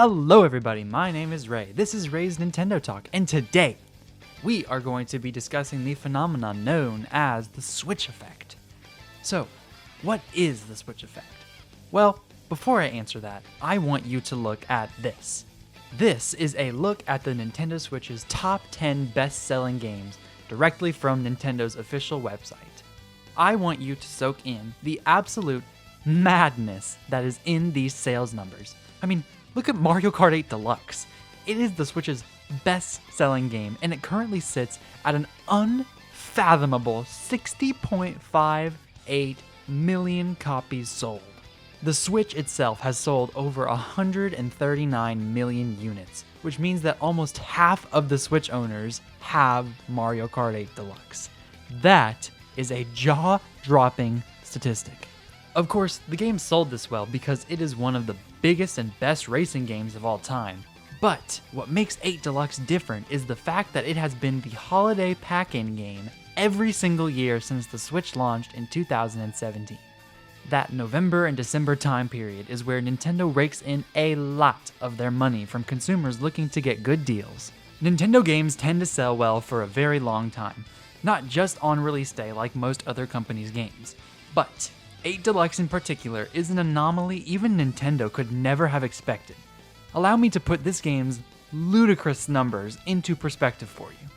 Hello everybody, my name is Ray. This is Ray's Nintendo Talk, and today we are going to be discussing the phenomenon known as the Switch effect. So, what is the Switch effect? Well, before I answer that, I want you to look at this. This is a look at the Nintendo Switch's top 10 best-selling games directly from Nintendo's official website. I want you to soak in the absolute madness that is in these sales numbers. I mean, look at Mario Kart 8 Deluxe. It is the Switch's best-selling game, and it currently sits at an unfathomable 60.58 million copies sold. The Switch itself has sold over 139 million units, which means that almost half of the Switch owners have Mario Kart 8 Deluxe. That is a jaw-dropping statistic. Of course, the game sold this well because it is one of the biggest and best racing games of all time. But what makes 8 Deluxe different is the fact that it has been the holiday pack-in game every single year since the Switch launched in 2017. That November and December time period is where Nintendo rakes in a lot of their money from consumers looking to get good deals. Nintendo games tend to sell well for a very long time, not just on release day like most other companies' games. But 8 Deluxe in particular is an anomaly even Nintendo could never have expected. Allow me to put this game's ludicrous numbers into perspective for you.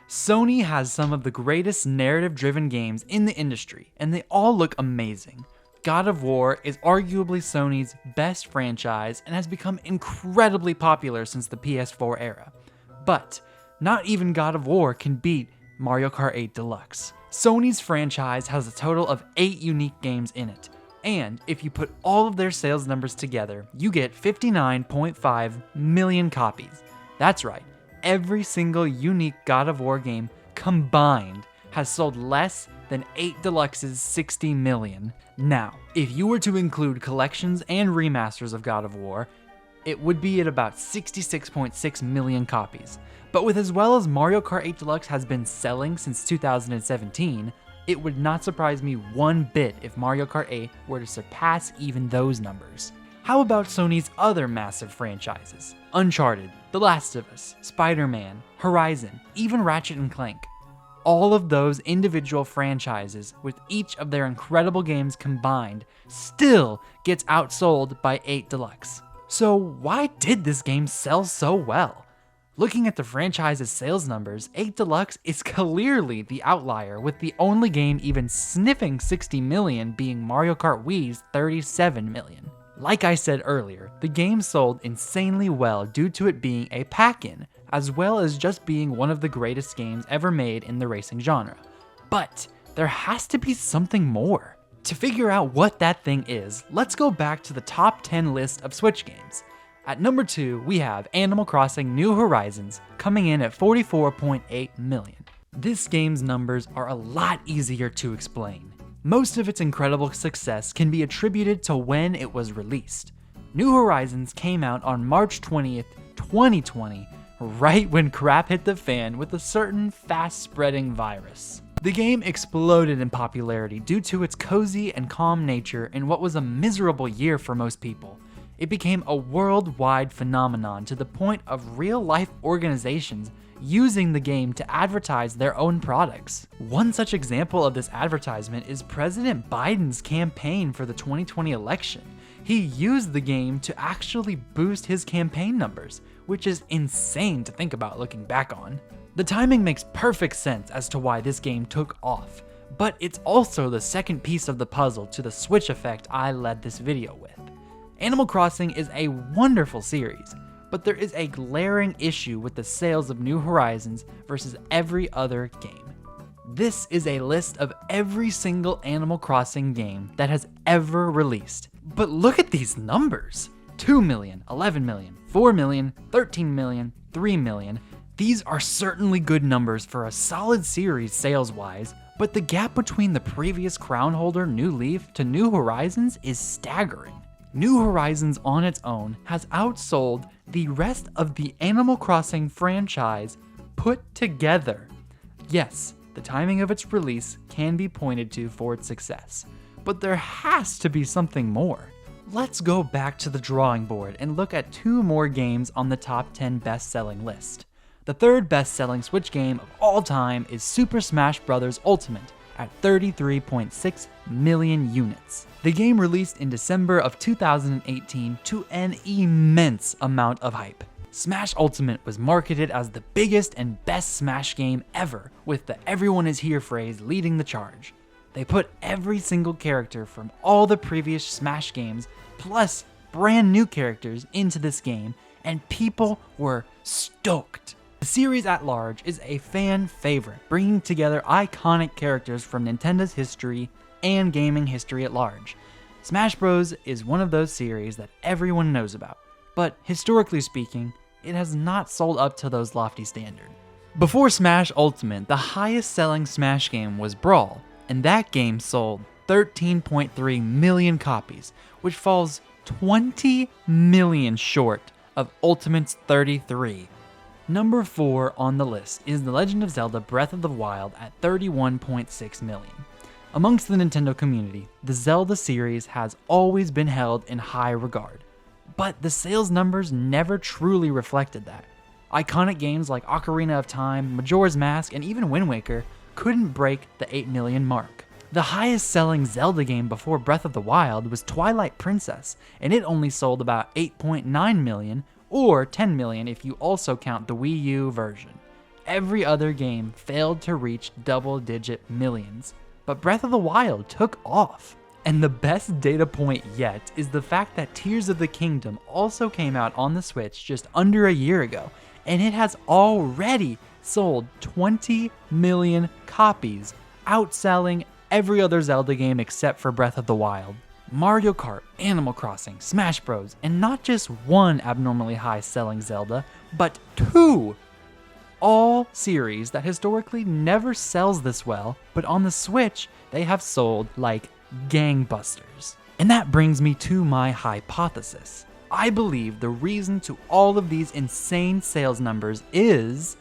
Sony has some of the greatest narrative-driven games in the industry, and they all look amazing. God of War is arguably Sony's best franchise and has become incredibly popular since the PS4 era. But not even God of War can beat Mario Kart 8 Deluxe. Sony's franchise has a total of 8 unique games in it, and if you put all of their sales numbers together, you get 59.5 million copies. That's right, every single unique God of War game combined has sold less than 8 Deluxe's 60 million. Now, if you were to include collections and remasters of God of War, it would be at about 66.6 million copies. But with as well as Mario Kart 8 Deluxe has been selling since 2017, it would not surprise me one bit if Mario Kart 8 were to surpass even those numbers. How about Sony's other massive franchises? Uncharted, The Last of Us, Spider-Man, Horizon, even Ratchet & Clank. All of those individual franchises, with each of their incredible games combined, still gets outsold by 8 Deluxe. So why did this game sell so well? Looking at the franchise's sales numbers, 8 Deluxe is clearly the outlier, with the only game even sniffing 60 million being Mario Kart Wii's 37 million. Like I said earlier, the game sold insanely well due to it being a pack-in, as well as just being one of the greatest games ever made in the racing genre. But there has to be something more. To figure out what that thing is, let's go back to the top 10 list of Switch games. At number 2, we have Animal Crossing New Horizons, coming in at 44.8 million. This game's numbers are a lot easier to explain. Most of its incredible success can be attributed to when it was released. New Horizons came out on March 20th, 2020, right when crap hit the fan with a certain fast-spreading virus. The game exploded in popularity due to its cozy and calm nature in what was a miserable year for most people. It became a worldwide phenomenon to the point of real-life organizations using the game to advertise their own products. One such example of this advertisement is President Biden's campaign for the 2020 election. He used the game to actually boost his campaign numbers, which is insane to think about looking back on. The timing makes perfect sense as to why this game took off, but it's also the second piece of the puzzle to the Switch effect I led this video with. Animal Crossing is a wonderful series, but there is a glaring issue with the sales of New Horizons versus every other game. This is a list of every single Animal Crossing game that has ever released. But look at these numbers! 2 million, 11 million, 4 million, 13 million, 3 million. These are certainly good numbers for a solid series sales-wise, but the gap between the previous crown holder New Leaf to New Horizons is staggering. New Horizons on its own has outsold the rest of the Animal Crossing franchise put together. Yes, the timing of its release can be pointed to for its success, but there has to be something more. Let's go back to the drawing board and look at 2 more games on the top 10 best-selling list. The third best-selling Switch game of all time is Super Smash Bros. Ultimate at 33.6 million units. The game released in December of 2018 to an immense amount of hype. Smash Ultimate was marketed as the biggest and best Smash game ever, with the "everyone is here" phrase leading the charge. They put every single character from all the previous Smash games, plus brand new characters, into this game, and people were stoked. The series at large is a fan favorite, bringing together iconic characters from Nintendo's history and gaming history at large. Smash Bros. Is one of those series that everyone knows about, but historically speaking, it has not sold up to those lofty standards. Before Smash Ultimate, the highest selling Smash game was Brawl, and that game sold 13.3 million copies, which falls 20 million short of Ultimate's 33. Number 4 on the list is The Legend of Zelda Breath of the Wild at 31.6 million. Amongst the Nintendo community, the Zelda series has always been held in high regard, but the sales numbers never truly reflected that. Iconic games like Ocarina of Time, Majora's Mask, and even Wind Waker couldn't break the 8 million mark. The highest selling Zelda game before Breath of the Wild was Twilight Princess, and it only sold about 8.9 million, or 10 million if you also count the Wii U version. Every other game failed to reach double-digit millions, but Breath of the Wild took off. And the best data point yet is the fact that Tears of the Kingdom also came out on the Switch just under a year ago, and it has already sold 20 million copies, outselling every other Zelda game except for Breath of the Wild. Mario Kart, Animal Crossing, Smash Bros., and not just one abnormally high-selling Zelda, but 2! All series that historically never sells this well, but on the Switch, they have sold like gangbusters. And that brings me to my hypothesis. I believe the reason to all of these insane sales numbers is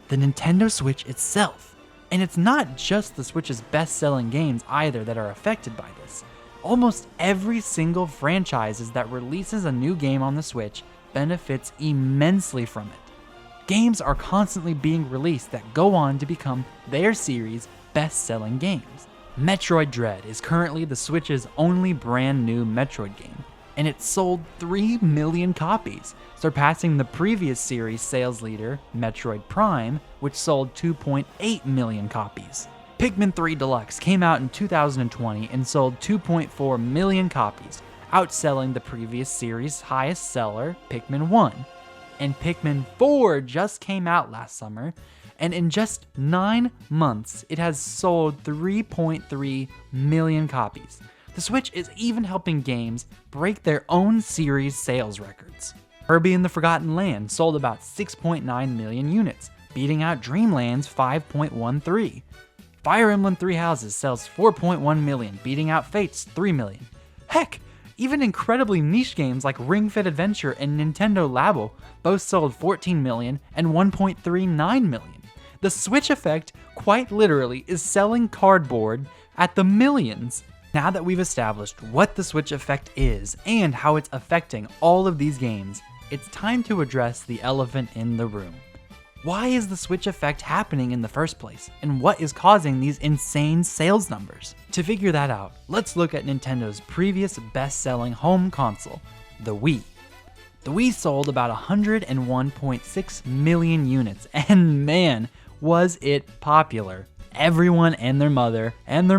the Nintendo Switch itself. And it's not just the Switch's best-selling games either that are affected by this. Almost every single franchise that releases a new game on the Switch benefits immensely from it. Games are constantly being released that go on to become their series' best-selling games. Metroid Dread is currently the Switch's only brand new Metroid game, and it sold 3 million copies, surpassing the previous series sales leader, Metroid Prime, which sold 2.8 million copies. Pikmin 3 Deluxe came out in 2020 and sold 2.4 million copies, outselling the previous series' highest seller, Pikmin 1. And Pikmin 4 just came out last summer, and in just 9 months, it has sold 3.3 million copies. The Switch is even helping games break their own series sales records. Kirby and the Forgotten Land sold about 6.9 million units, beating out Dreamland's 5.13. Fire Emblem Three Houses sells 4.1 million, beating out Fate's 3 million. Heck, even incredibly niche games like Ring Fit Adventure and Nintendo Labo both sold 14 million and 1.39 million. The Switch effect, quite literally, is selling cardboard at the millions. Now that we've established what the Switch effect is and how it's affecting all of these games, it's time to address the elephant in the room. Why is the Switch effect happening in the first place, and what is causing these insane sales numbers? To figure that out, let's look at Nintendo's previous best-selling home console, the Wii. The Wii sold about 101.6 million units, and man, was it popular. Everyone and their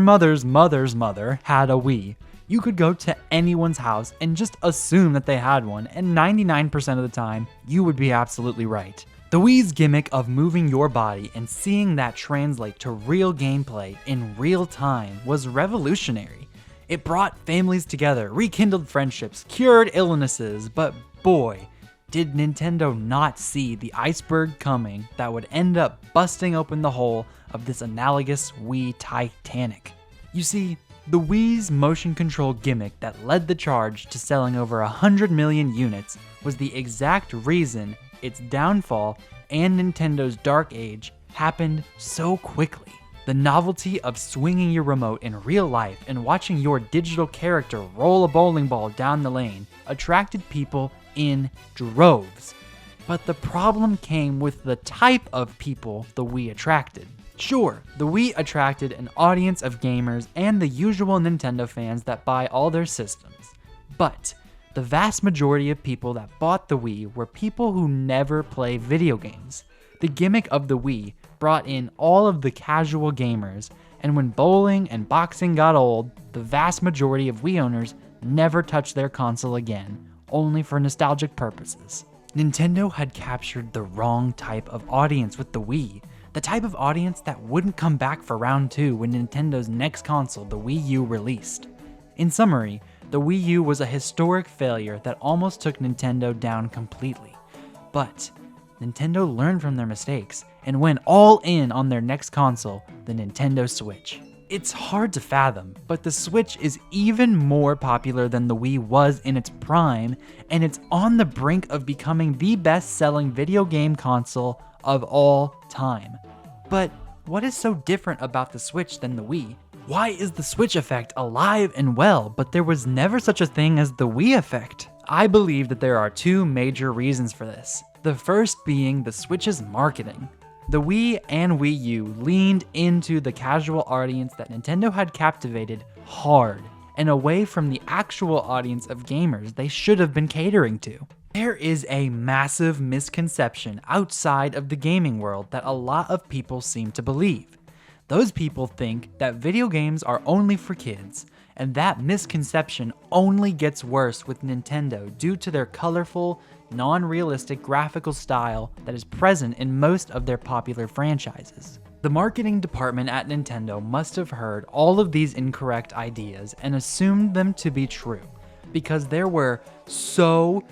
mother's mother's mother had a Wii. You could go to anyone's house and just assume that they had one, and 99% of the time, you would be absolutely right. The Wii's gimmick of moving your body and seeing that translate to real gameplay in real time was revolutionary. It brought families together, rekindled friendships, cured illnesses, but boy, did Nintendo not see the iceberg coming that would end up busting open the hull of this analogous Wii Titanic. You see, the Wii's motion control gimmick that led the charge to selling over 100 million units was the exact reason its downfall and Nintendo's dark age happened so quickly. The novelty of swinging your remote in real life and watching your digital character roll a bowling ball down the lane attracted people in droves. But the problem came with the type of people the Wii attracted. Sure, the Wii attracted an audience of gamers and the usual Nintendo fans that buy all their systems. But the vast majority of people that bought the Wii were people who never play video games. The gimmick of the Wii brought in all of the casual gamers, and when bowling and boxing got old, the vast majority of Wii owners never touched their console again, only for nostalgic purposes. Nintendo had captured the wrong type of audience with the Wii, the type of audience that wouldn't come back for round 2 when Nintendo's next console, the Wii U, released. In summary, the Wii U was a historic failure that almost took Nintendo down completely. But Nintendo learned from their mistakes and went all in on their next console, the Nintendo Switch. It's hard to fathom, but the Switch is even more popular than the Wii was in its prime, and it's on the brink of becoming the best-selling video game console of all time. But what is so different about the Switch than the Wii? Why is the Switch effect alive and well, but there was never such a thing as the Wii effect? I believe that there are two major reasons for this. The first being the Switch's marketing. The Wii and Wii U leaned into the casual audience that Nintendo had captivated hard and away from the actual audience of gamers they should have been catering to. There is a massive misconception outside of the gaming world that a lot of people seem to believe. Those people think that video games are only for kids, and that misconception only gets worse with Nintendo due to their colorful, non-realistic graphical style that is present in most of their popular franchises. The marketing department at Nintendo must have heard all of these incorrect ideas and assumed them to be true, because there were so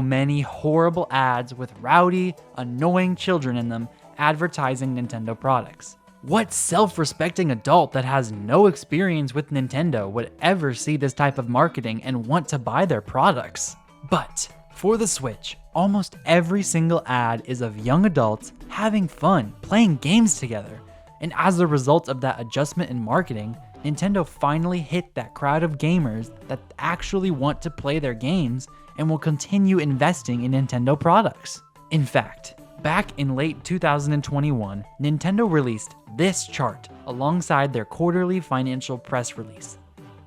many horrible ads with rowdy, annoying children in them advertising Nintendo products. What self-respecting adult that has no experience with Nintendo would ever see this type of marketing and want to buy their products? But for the Switch, almost every single ad is of young adults having fun, playing games together. And as a result of that adjustment in marketing, Nintendo finally hit that crowd of gamers that actually want to play their games and will continue investing in Nintendo products. In fact, back in late 2021, Nintendo released this chart alongside their quarterly financial press release.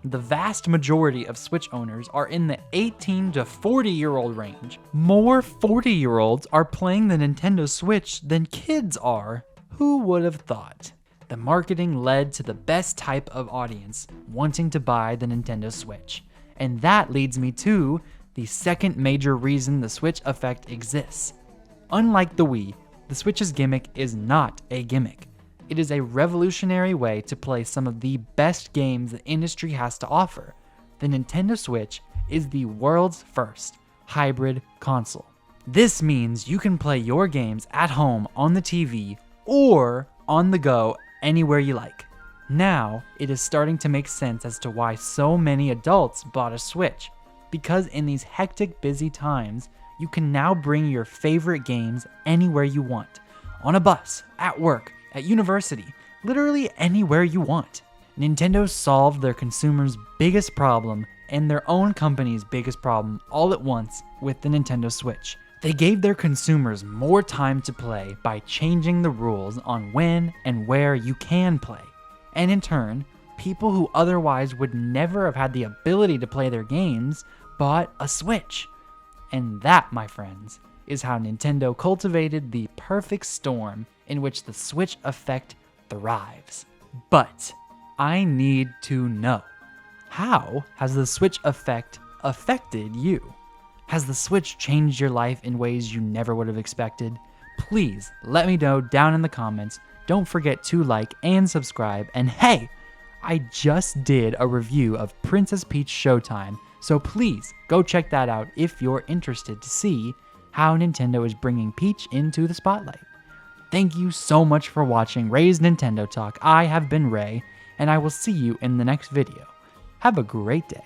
The vast majority of Switch owners are in the 18 to 40-year-old range. More 40-year-olds are playing the Nintendo Switch than kids are. Who would have thought? The marketing led to the best type of audience wanting to buy the Nintendo Switch. And that leads me to the second major reason the Switch effect exists. Unlike the Wii, the Switch's gimmick is not a gimmick. It is a revolutionary way to play some of the best games the industry has to offer. The Nintendo Switch is the world's first hybrid console. This means you can play your games at home on the TV or on the go anywhere you like. Now, it is starting to make sense as to why so many adults bought a Switch, because in these hectic, busy times, you can now bring your favorite games anywhere you want. On a bus, at work, at university, literally anywhere you want. Nintendo solved their consumers' biggest problem and their own company's biggest problem all at once with the Nintendo Switch. They gave their consumers more time to play by changing the rules on when and where you can play. And in turn, people who otherwise would never have had the ability to play their games bought a Switch. And that, my friends, is how Nintendo cultivated the perfect storm in which the Switch effect thrives. But I need to know, how has the Switch effect affected you? Has the Switch changed your life in ways you never would have expected? Please let me know down in the comments. Don't forget to like and subscribe. And hey, I just did a review of Princess Peach Showtime, so please go check that out if you're interested to see how Nintendo is bringing Peach into the spotlight. Thank you so much for watching Ray's Nintendo Talk. I have been Ray, and I will see you in the next video. Have a great day.